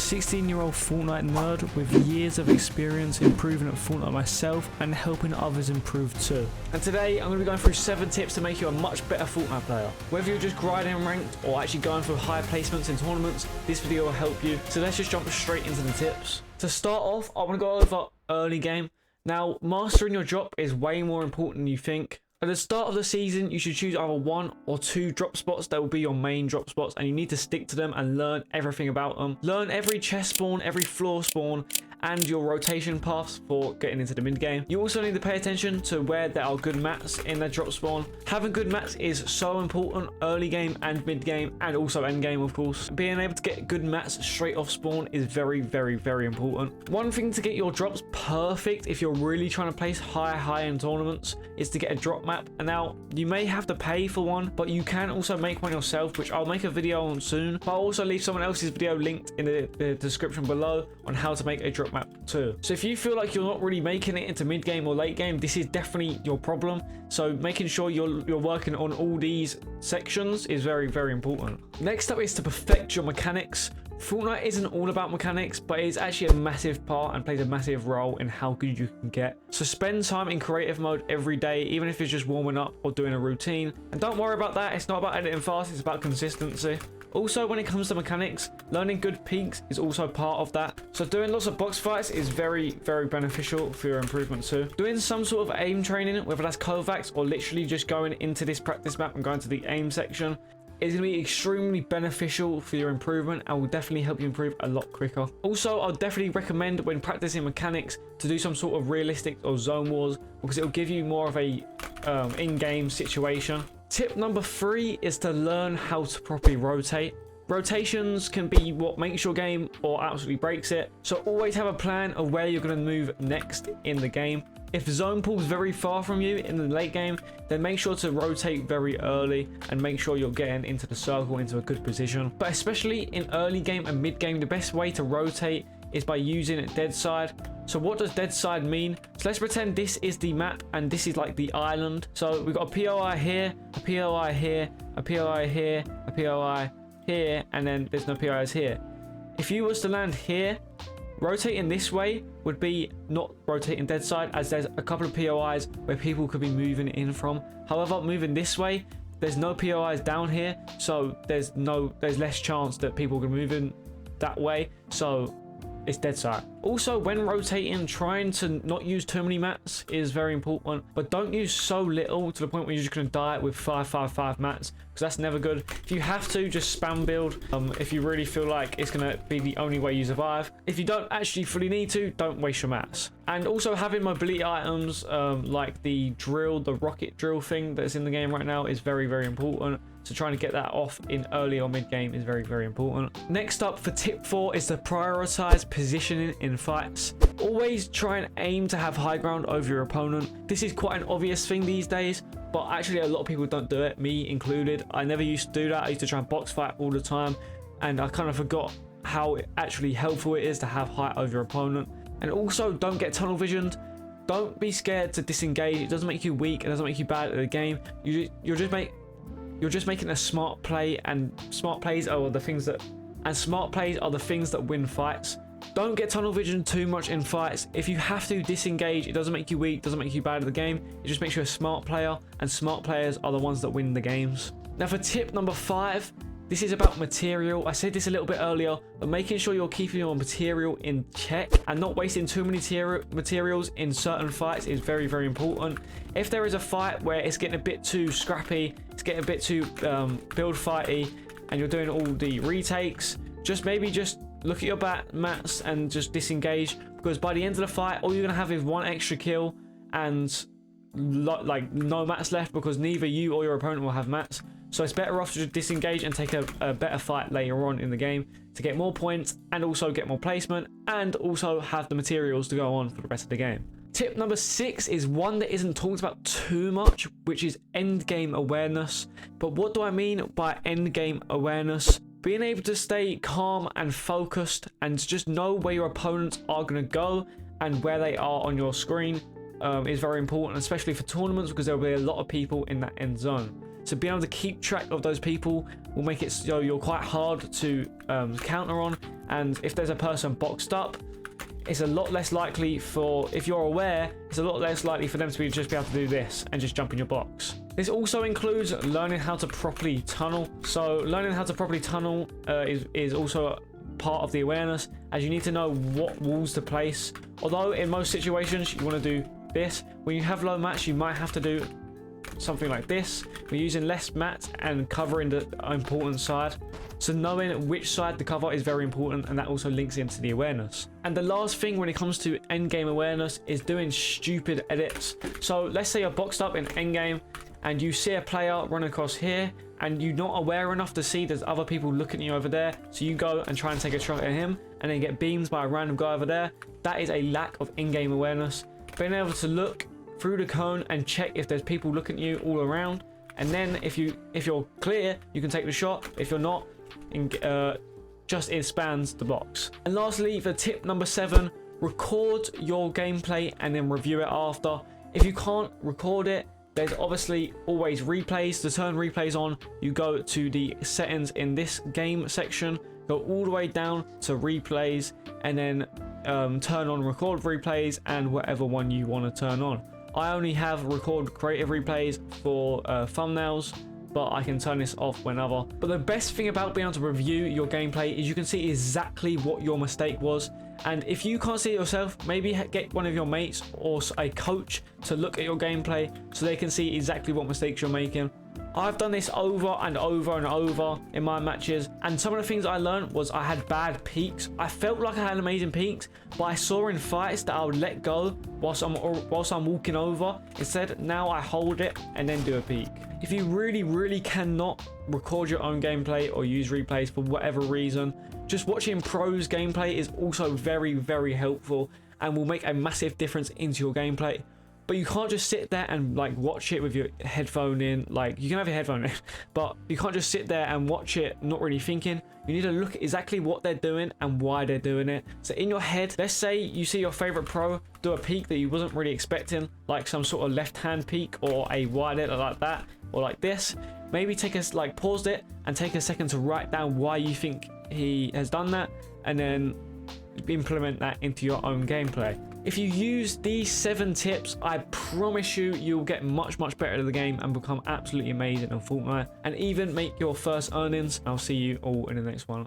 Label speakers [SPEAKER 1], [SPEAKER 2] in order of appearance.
[SPEAKER 1] 16-year-old Fortnite nerd with years of experience improving at Fortnite myself and helping others improve too. And today I'm going to be going through 7 tips to make you a much better Fortnite player. Whether you're just grinding ranked or actually going for high placements in tournaments, this video will help you. So let's just jump straight into the tips. To start off, I want to go over early game. Now, mastering your drop is way more important than you think. At the start of the season, you should choose either 1 or 2 drop spots that will be your main drop spots, and you need to stick to them and learn everything about them. Learn every chest spawn, every floor spawn, and your rotation paths for getting into the mid game. You also need to pay attention to where there are good mats in the drop spawn. Having good mats is so important early game and mid game, and also end game, of course. Being able to get good mats straight off spawn is very, very, very important. One thing to get your drops perfect if you're really trying to place high in tournaments is to get a drop map. And now you may have to pay for one, but you can also make one yourself, which I'll make a video on soon. But I'll also leave someone else's video linked in the description below on how to make a drop map too. So if you feel like you're not really making it into mid game or late game, this is definitely your problem. So making sure you're working on all these sections is very, very important. Next up is to perfect your mechanics. Fortnite isn't all about mechanics, but it is actually a massive part and plays a massive role in how good you can get. So spend time in creative mode every day, even if it's just warming up or doing a routine. And don't worry about that, it's not about editing fast, it's about consistency. Also, when it comes to mechanics, learning good peaks is also part of that. So doing lots of box fights is very, very beneficial for your improvement too. Doing some sort of aim training, whether that's Kovacs or literally just going into this practice map and going to the aim section, is going to be extremely beneficial for your improvement and will definitely help you improve a lot quicker. Also, I'll definitely recommend when practicing mechanics to do some sort of realistic or zone wars, because it will give you more of a in-game situation. Tip number 3 is to learn how to properly rotate. Rotations can be what makes your game or absolutely breaks it. So always have a plan of where you're going to move next in the game. If the zone pulls very far from you in the late game, then make sure to rotate very early and make sure you're getting into the circle, into a good position. But especially in early game and mid game, the best way to rotate is by using dead side. So what does dead side mean? So let's pretend this is the map and this is like the island. So we've got a POI here, a POI here, a POI here, a POI here, and then there's no POIs here. If you was to land here, rotating this way would be not rotating dead side, as there's a couple of POIs where people could be moving in from. However, moving this way, there's no POIs down here, so there's less chance that people can move in that way. So it's dead side. Also, when rotating, trying to not use too many mats is very important, but don't use so little to the point where you're just going to die with 5 mats, because that's never good. If you have to, just spam build if you really feel like it's going to be the only way you survive. If you don't actually fully need to, don't waste your mats. And also having mobility items like the drill, the rocket drill thing that's in the game right now is very, very important. So trying to get that off in early or mid game is very, very important. Next up for tip 4 is to prioritize positioning in fights. Always try and aim to have high ground over your opponent. This is quite an obvious thing these days, but actually a lot of people don't do it, me included. I never used to do that. I used to try and box fight all the time, and I kind of forgot how actually helpful it is to have height over your opponent. And also, don't get tunnel visioned. Don't be scared to disengage. It doesn't make you weak. It doesn't make you bad at the game. You're just making a smart play, and smart plays are the things that win fights. Don't get tunnel vision too much in fights. If you have to disengage, it doesn't make you weak, doesn't make you bad at the game. It just makes you a smart player, and smart players are the ones that win the games. Now for tip number 5, this is about material. I said this a little bit earlier, but making sure you're keeping your material in check and not wasting too many materials in certain fights is very, very important. If there is a fight where it's getting a bit too scrappy, it's getting a bit too build fighty, and you're doing all the retakes, just look at your mats and just disengage, because by the end of the fight, all you're gonna have is 1 extra kill and like no mats left, because neither you or your opponent will have mats. So it's better off to just disengage and take a better fight later on in the game to get more points and also get more placement and also have the materials to go on for the rest of the game. Tip number 6 is one that isn't talked about too much, which is endgame awareness. But what do I mean by endgame awareness? Being able to stay calm and focused and just know where your opponents are going to go and where they are on your screen is very important, especially for tournaments, because there will be a lot of people in that end zone. So being able to keep track of those people will make it so you're quite hard to counter on. And if there's a person boxed up, it's a lot less likely for, if you're aware, it's a lot less likely for them to just be able to do this and just jump in your box. This also includes learning how to properly tunnel. So learning how to properly tunnel is also part of the awareness, as you need to know what walls to place. Although in most situations you want to do this, when you have low mats you might have to do something like this. We're using less mats and covering the important side. So knowing which side to cover is very important, and that also links into the awareness. And the last thing when it comes to endgame awareness is doing stupid edits. So let's say you're boxed up in endgame and you see a player run across here and you're not aware enough to see there's other people looking at you over there. So you go and try and take a shot at him and then get beamed by a random guy over there. That is a lack of in-game awareness. Being able to look through the cone and check if there's people looking at you all around. And then if you're clear, you can take the shot. If you're not, just expands the box. And lastly, for tip number 7, record your gameplay and then review it after. If you can't record it, there's obviously always replays. To turn replays on, you go to the settings in this game section, go all the way down to replays, and then turn on record replays and whatever one you want to turn on. I only have record creative replays for thumbnails, but I can turn this off whenever. But the best thing about being able to review your gameplay is you can see exactly what your mistake was. And if you can't see it yourself, maybe get one of your mates or a coach to look at your gameplay so they can see exactly what mistakes you're making. I've done this over and over and over in my matches, and some of the things I learned was I had bad peaks. I felt like I had amazing peaks, but I saw in fights that I would let go whilst I'm walking over. Instead, now I hold it and then do a peek. If you really cannot record your own gameplay or use replays for whatever reason, just watching pros gameplay is also very helpful and will make a massive difference into your gameplay. But you can't just sit there and like watch it with your headphone in. Like, you can have your headphone in, but you can't just sit there and watch it not really thinking. You need to look at exactly what they're doing and why they're doing it. So in your head, let's say you see your favorite pro do a peek that you wasn't really expecting, like some sort of left hand peek or a wide edit like that, or like this. Maybe pause it and take a second to write down why you think he has done that, and then implement that into your own gameplay. If you use these 7 tips, I promise you'll get much better at the game and become absolutely amazing on Fortnite, and even make your first earnings. I'll see you all in the next one.